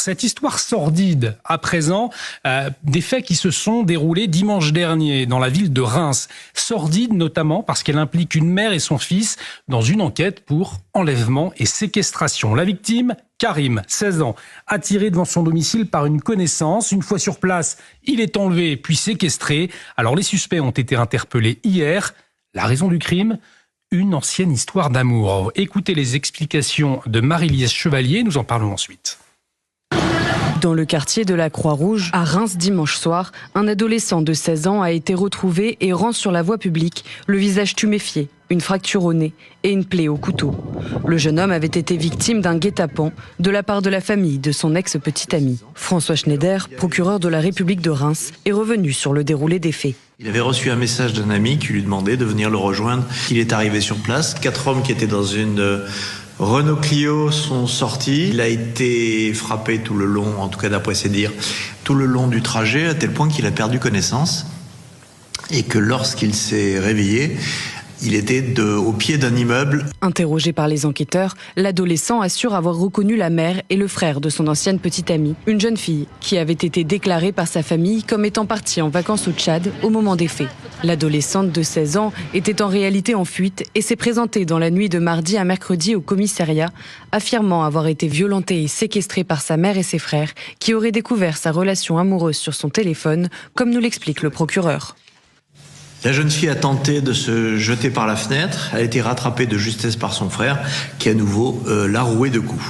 Cette histoire sordide, à présent, des faits qui se sont déroulés dimanche dernier dans la ville de Reims. Sordide notamment parce qu'elle implique une mère et son fils dans une enquête pour enlèvement et séquestration. La victime, Karim, 16 ans, attiré devant son domicile par une connaissance. Une fois sur place, il est enlevé puis séquestré. Alors les suspects ont été interpellés hier. La raison du crime ? Une ancienne histoire d'amour. Écoutez les explications de Marie-Liesse Chevalier, nous en parlons ensuite. Dans le quartier de la Croix-Rouge, à Reims dimanche soir, un adolescent de 16 ans a été retrouvé errant sur la voie publique, le visage tuméfié, une fracture au nez et une plaie au couteau. Le jeune homme avait été victime d'un guet-apens de la part de la famille de son ex-petite amie. François Schneider, procureur de la République de Reims, est revenu sur le déroulé des faits. Il avait reçu un message d'un ami qui lui demandait de venir le rejoindre. Il est arrivé sur place. 4 hommes qui étaient dans une Renault Clio sont sortis. Il a été frappé tout le long, en tout cas d'après ses dires, tout le long du trajet, à tel point qu'il a perdu connaissance. Et que lorsqu'il s'est réveillé, il était au pied d'un immeuble. Interrogé par les enquêteurs, l'adolescent assure avoir reconnu la mère et le frère de son ancienne petite amie, une jeune fille qui avait été déclarée par sa famille comme étant partie en vacances au Tchad au moment des faits. L'adolescente de 16 ans était en réalité en fuite et s'est présentée dans la nuit de mardi à mercredi au commissariat, affirmant avoir été violentée et séquestrée par sa mère et ses frères, qui auraient découvert sa relation amoureuse sur son téléphone, comme nous l'explique le procureur. La jeune fille a tenté de se jeter par la fenêtre. Elle a été rattrapée de justesse par son frère, qui à nouveau l'a rouée de coups.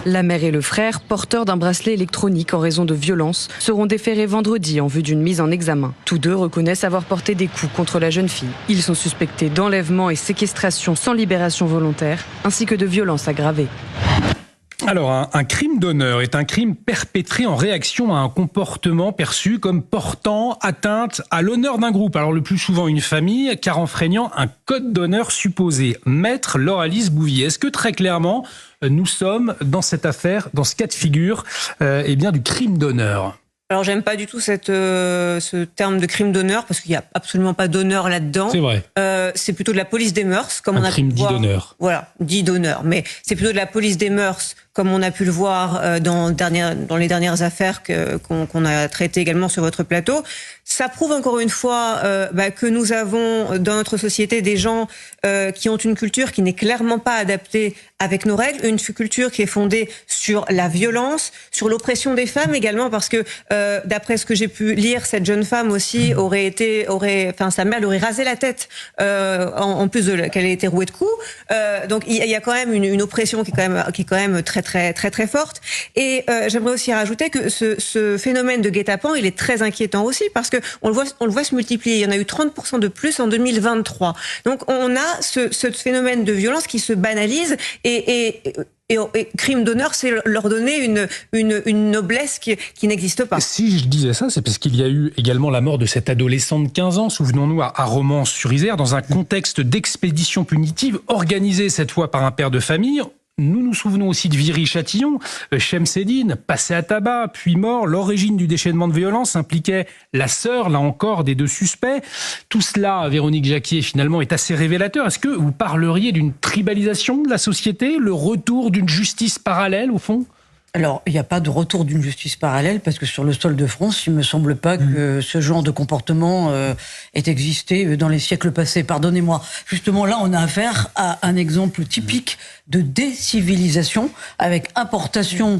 La mère et le frère, porteurs d'un bracelet électronique en raison de violences, seront déférés vendredi en vue d'une mise en examen. Tous deux reconnaissent avoir porté des coups contre la jeune fille. Ils sont suspectés d'enlèvement et séquestration sans libération volontaire, ainsi que de violences aggravées. Alors, un crime d'honneur est un crime perpétré en réaction à un comportement perçu comme portant atteinte à l'honneur d'un groupe. Alors, le plus souvent une famille, car enfreignant un code d'honneur supposé. Maître Laure-Alice Bouvier, est-ce que très clairement, nous sommes dans cette affaire, dans ce cas de figure, du crime d'honneur ? Alors j'aime pas du tout ce terme de crime d'honneur parce qu'il y a absolument pas d'honneur là-dedans. C'est vrai. C'est plutôt de la police des mœurs, comme on a pu crime le dit voir. d'honneur. Voilà, dit d'honneur, mais c'est plutôt de la police des mœurs, comme on a pu le voir dans les dernières affaires qu'on a traitées également sur votre plateau. Ça prouve encore une fois que nous avons dans notre société des gens qui ont une culture qui n'est clairement pas adaptée avec nos règles, une culture qui est fondée sur la violence, sur l'oppression des femmes également, parce que d'après ce que j'ai pu lire, cette jeune femme aussi sa mère lui aurait rasé la tête en plus qu'elle ait été rouée de coups. Donc il y a quand même une oppression qui est quand même très très très très forte. Et j'aimerais aussi rajouter que ce phénomène de guet-apens, il est très inquiétant aussi parce que on le voit se multiplier. Il y en a eu 30% de plus en 2023. Donc on a ce phénomène de violence qui se banalise et crime d'honneur, c'est leur donner une noblesse qui n'existe pas. Si je disais ça, c'est parce qu'il y a eu également la mort de cet adolescent de 15 ans, souvenons-nous, à Romans-sur-Isère, dans un contexte d'expédition punitive organisée cette fois par un père de famille. Nous nous souvenons aussi de Viry-Châtillon, Chemseddine, passé à tabac, puis mort. L'origine du déchaînement de violence impliquait la sœur, là encore, des deux suspects. Tout cela, Véronique Jacquier, finalement, est assez révélateur. Est-ce que vous parleriez d'une tribalisation de la société, le retour d'une justice parallèle, au fond ? Alors, il n'y a pas de retour d'une justice parallèle, parce que sur le sol de France, il ne me semble pas que ce genre de comportement ait existé dans les siècles passés. Pardonnez-moi. Justement, là, on a affaire à un exemple typique de décivilisation, avec importation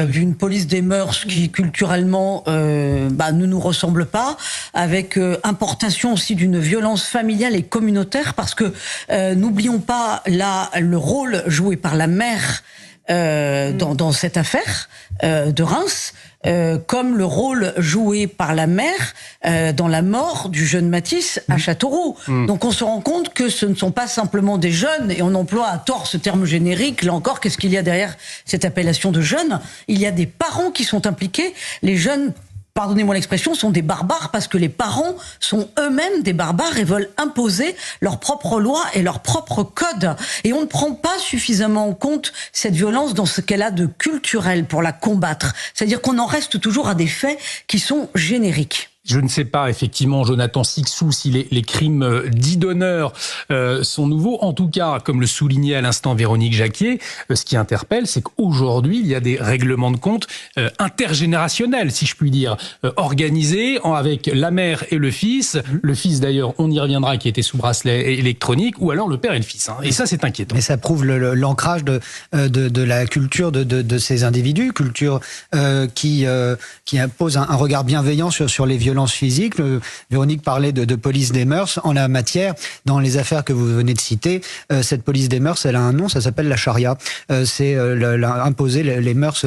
d'une police des mœurs qui, culturellement, ne nous ressemble pas, avec importation aussi d'une violence familiale et communautaire, parce que n'oublions pas là le rôle joué par la mère dans cette affaire de Reims, comme le rôle joué par la mère dans la mort du jeune Mathis à Châteauroux. Donc on se rend compte que ce ne sont pas simplement des jeunes, et on emploie à tort ce terme générique. Là encore, qu'est-ce qu'il y a derrière cette appellation de jeunes ? Il y a des parents qui sont impliqués. Les jeunes, pardonnez-moi l'expression, sont des barbares parce que les parents sont eux-mêmes des barbares et veulent imposer leurs propres lois et leurs propres codes. Et on ne prend pas suffisamment en compte cette violence dans ce qu'elle a de culturel pour la combattre. C'est-à-dire qu'on en reste toujours à des faits qui sont génériques. Je ne sais pas, effectivement, Jonathan Sicsou, si les crimes dits d'honneur sont nouveaux. En tout cas, comme le soulignait à l'instant Véronique Jacquier, ce qui interpelle, c'est qu'aujourd'hui, il y a des règlements de compte intergénérationnels, si je puis dire, organisés avec la mère et le fils. Le fils, d'ailleurs, on y reviendra, qui était sous bracelet électronique, ou alors le père et le fils. Et ça, c'est inquiétant. Mais ça prouve l'ancrage de la culture de ces individus, culture qui impose un regard bienveillant sur les violences physiques. Véronique parlait de police des mœurs. En la matière, dans les affaires que vous venez de citer, cette police des mœurs, elle a un nom, ça s'appelle la charia. C'est imposer les mœurs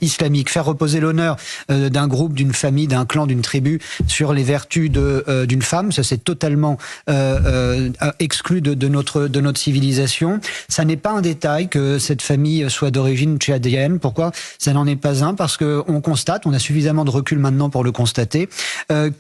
islamiques, faire reposer l'honneur d'un groupe, d'une famille, d'un clan, d'une tribu sur les vertus d'une femme. Ça, c'est totalement exclu de notre civilisation. Ça n'est pas un détail que cette famille soit d'origine tchadienne. Pourquoi ça n'en est pas un? Parce que on constate, on a suffisamment de recul maintenant pour le constater,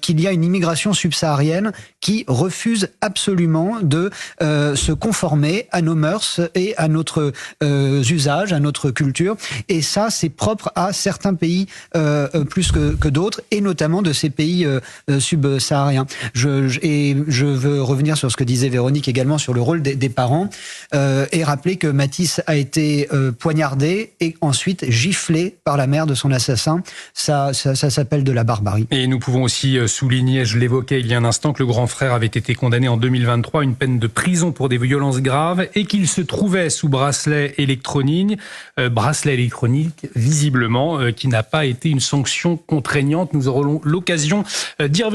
qu'il y a une immigration subsaharienne qui refuse absolument de se conformer à nos mœurs et à notre usage, à notre culture. Et ça, c'est propre à certains pays plus que d'autres, et notamment de ces pays subsahariens. Je veux revenir sur ce que disait Véronique également sur le rôle des parents et rappeler que Mathis a été poignardé et ensuite giflé par la mère de son assassin. Ça s'appelle de la barbarie. Et nous pouvons aussi souligner, je l'évoquais il y a un instant, que le grand frère avait été condamné en 2023 à une peine de prison pour des violences graves et qu'il se trouvait sous bracelet électronique visiblement qui n'a pas été une sanction contraignante. Nous aurons l'occasion d'y revenir.